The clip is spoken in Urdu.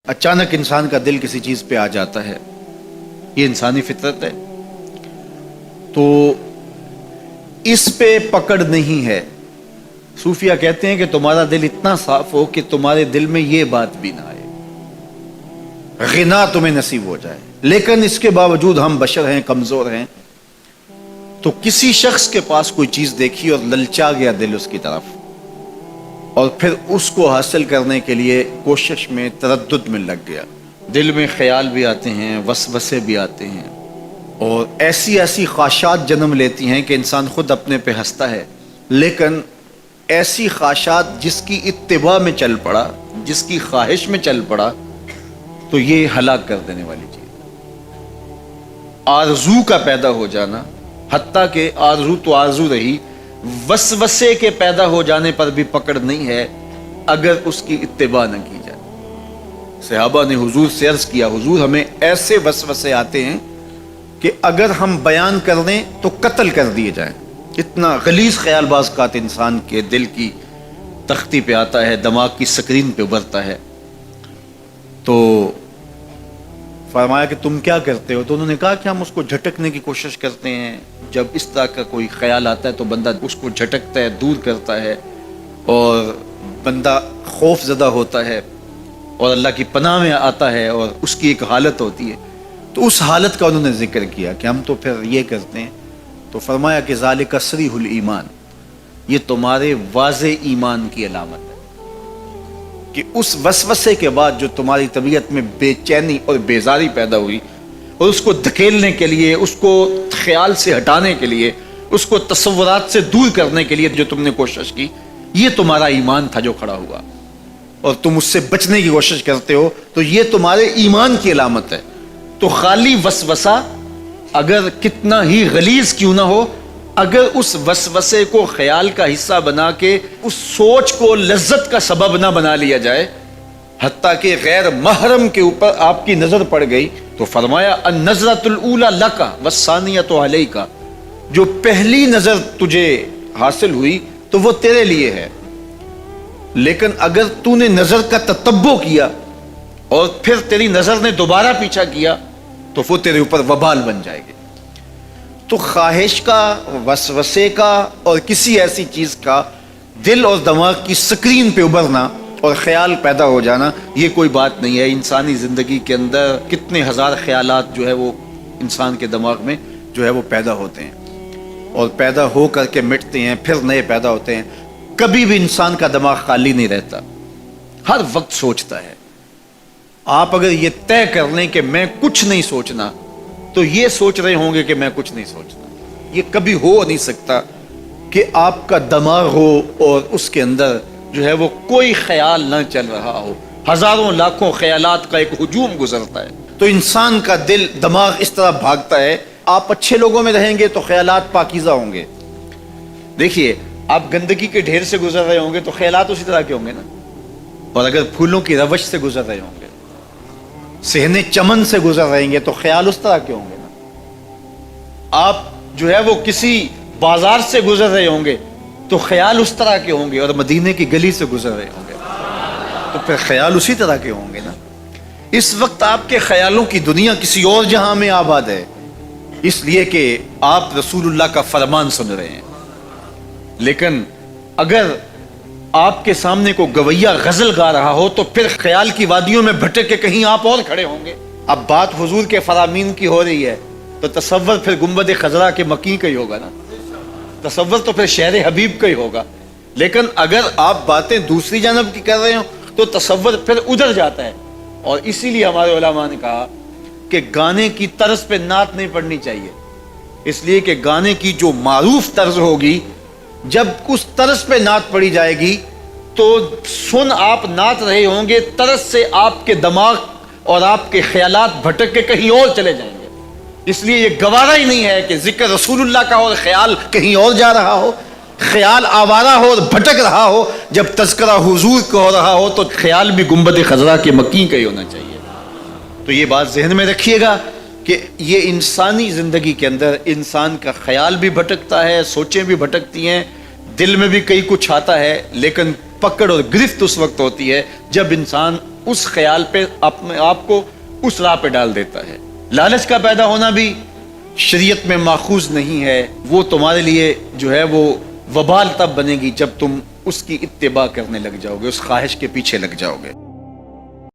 اچانک انسان کا دل کسی چیز پہ آ جاتا ہے، یہ انسانی فطرت ہے، تو اس پہ پکڑ نہیں ہے۔ صوفیہ کہتے ہیں کہ تمہارا دل اتنا صاف ہو کہ تمہارے دل میں یہ بات بھی نہ آئے، غنا تمہیں نصیب ہو جائے، لیکن اس کے باوجود ہم بشر ہیں، کمزور ہیں، تو کسی شخص کے پاس کوئی چیز دیکھی اور للچا گیا دل اس کی طرف، اور پھر اس کو حاصل کرنے کے لیے کوشش میں، تردد میں لگ گیا۔ دل میں خیال بھی آتے ہیں، وسوسے بھی آتے ہیں، اور ایسی ایسی خواہشات جنم لیتی ہیں کہ انسان خود اپنے پہ ہنستا ہے، لیکن ایسی خواہشات جس کی اتباع میں چل پڑا، جس کی خواہش میں چل پڑا، تو یہ ہلاک کر دینے والی چیز ہے۔ آرزو کا پیدا ہو جانا، حتیٰ کہ آرزو تو آرزو رہی، وسوسے کے پیدا ہو جانے پر بھی پکڑ نہیں ہے اگر اس کی اتباع نہ کی جائے۔ صحابہ نے حضور سے عرض کیا، حضور ہمیں ایسے وسوسے آتے ہیں کہ اگر ہم بیان کر دیں تو قتل کر دیے جائیں۔ اتنا غلیظ خیال بعض اوقات انسان کے دل کی تختی پہ آتا ہے، دماغ کی سکرین پہ ابھرتا ہے۔ تو فرمایا کہ تم کیا کرتے ہو؟ تو انہوں نے کہا کہ ہم اس کو جھٹکنے کی کوشش کرتے ہیں، جب اس طرح کا کوئی خیال آتا ہے تو بندہ اس کو جھٹکتا ہے، دور کرتا ہے، اور بندہ خوف زدہ ہوتا ہے اور اللہ کی پناہ میں آتا ہے، اور اس کی ایک حالت ہوتی ہے۔ تو اس حالت کا انہوں نے ذکر کیا کہ ہم تو پھر یہ کرتے ہیں۔ تو فرمایا کہ ذالک صریح الایمان، یہ تمہارے واضح ایمان کی علامت ہے کہ اس وسوسے کے بعد جو تمہاری طبیعت میں بے چینی اور بیزاری پیدا ہوئی، اور اس کو دھکیلنے کے لیے، اس کو خیال سے ہٹانے کے لیے، اس کو تصورات سے دور کرنے کے لیے جو تم نے کوشش کی، یہ تمہارا ایمان تھا جو کھڑا ہوا، اور تم اس سے بچنے کی کوشش کرتے ہو، تو یہ تمہارے ایمان کی علامت ہے۔ تو خالی وسوسہ اگر کتنا ہی غلیظ کیوں نہ ہو، اگر اس وسوسے کو خیال کا حصہ بنا کے اس سوچ کو لذت کا سبب نہ بنا لیا جائے، حتیٰ کہ غیر محرم کے اوپر آپ کی نظر پڑ گئی، تو فرمایا النظرۃ الاولی لک والثانیۃ علیک، جو پہلی نظر تجھے حاصل ہوئی تو وہ تیرے لیے ہے، لیکن اگر تو نے نظر کا تتبع کیا اور پھر تیری نظر نے دوبارہ پیچھا کیا تو وہ تیرے اوپر وبال بن جائے گی۔ تو خواہش کا، وسوسے کا، اور کسی ایسی چیز کا دل اور دماغ کی سکرین پہ ابھرنا اور خیال پیدا ہو جانا، یہ کوئی بات نہیں ہے۔ انسانی زندگی کے اندر کتنے ہزار خیالات جو ہے وہ انسان کے دماغ میں جو ہے وہ پیدا ہوتے ہیں، اور پیدا ہو کر کے مٹتے ہیں، پھر نئے پیدا ہوتے ہیں۔ کبھی بھی انسان کا دماغ خالی نہیں رہتا، ہر وقت سوچتا ہے۔ آپ اگر یہ طے کر لیں کہ میں کچھ نہیں سوچنا، تو یہ سوچ رہے ہوں گے کہ میں کچھ نہیں سوچنا۔ یہ کبھی ہو نہیں سکتا کہ آپ کا دماغ ہو اور اس کے اندر جو ہے وہ کوئی خیال نہ چل رہا ہو، ہزاروں لاکھوں خیالات کا ایک ہجوم گزرتا ہے۔ تو انسان کا دل، دماغ اس طرح بھاگتا ہے۔ آپ اچھے لوگوں میں رہیں گے تو خیالات پاکیزہ ہوں گے۔ دیکھیے، آپ گندگی کے ڈھیر سے گزر رہے ہوں گے تو خیالات اسی طرح کے ہوں گے نا، اور اگر پھولوں کی روش سے گزر رہے ہوں گے، صحن چمن سے گزر رہیں گے تو خیال اس طرح کے ہوں گے نا۔ آپ جو ہے وہ کسی بازار سے گزر رہے ہوں گے تو خیال اس طرح کے ہوں گے، اور مدینے کی گلی سے گزر رہے ہوں گے تو پھر خیال اسی طرح کے ہوں گے نا۔ اس وقت آپ کے خیالوں کی دنیا کسی اور جہاں میں آباد ہے، اس لیے کہ آپ رسول اللہ کا فرمان سن رہے ہیں۔ لیکن اگر آپ کے سامنے کو گویا غزل گا رہا ہو تو پھر خیال کی وادیوں میں بھٹک کے کہیں آپ اور کھڑے ہوں گے۔ اب بات حضور کے فرامین کی ہو رہی ہے تو تصور پھر گنبد خضرا کے مکی کا ہی ہوگا نا، تصور تو پھر شہر حبیب کا ہی ہوگا۔ لیکن اگر آپ باتیں دوسری جانب کی کر رہے ہو تو تصور پھر ادھر جاتا ہے، اور اسی لیے ہمارے علماء نے کہا کہ گانے کی طرز پہ نعت نہیں پڑھنی چاہیے، اس لیے کہ گانے کی جو معروف طرز ہوگی، جب اس طرز پہ نعت پڑھی جائے گی تو سن آپ نعت رہے ہوں گے، طرز سے آپ کے دماغ اور آپ کے خیالات بھٹک کے کہیں اور چلے جائیں گے۔ اس لیے یہ گوارا ہی نہیں ہے کہ ذکر رسول اللہ کا اور خیال کہیں اور جا رہا ہو، خیال آوارہ ہو اور بھٹک رہا ہو۔ جب تذکرہ حضور کا ہو رہا ہو تو خیال بھی گنبد خضرا کے مکی کا ہی ہونا چاہیے۔ تو یہ بات ذہن میں رکھیے گا کہ یہ انسانی زندگی کے اندر انسان کا خیال بھی بھٹکتا ہے، سوچیں بھی بھٹکتی ہیں، دل میں بھی کئی کچھ آتا ہے، لیکن پکڑ اور گرفت اس وقت ہوتی ہے جب انسان اس خیال پہ اپنے آپ کو اس راہ پہ ڈال دیتا ہے. لالچ کا پیدا ہونا بھی شریعت میں ماخوذ نہیں ہے. وہ تمہارے لیے جو ہے وہ وبال تب بنے گی جب تم اس کی اتباع کرنے لگ جاؤ گے, اس خواہش کے پیچھے لگ جاؤ گے.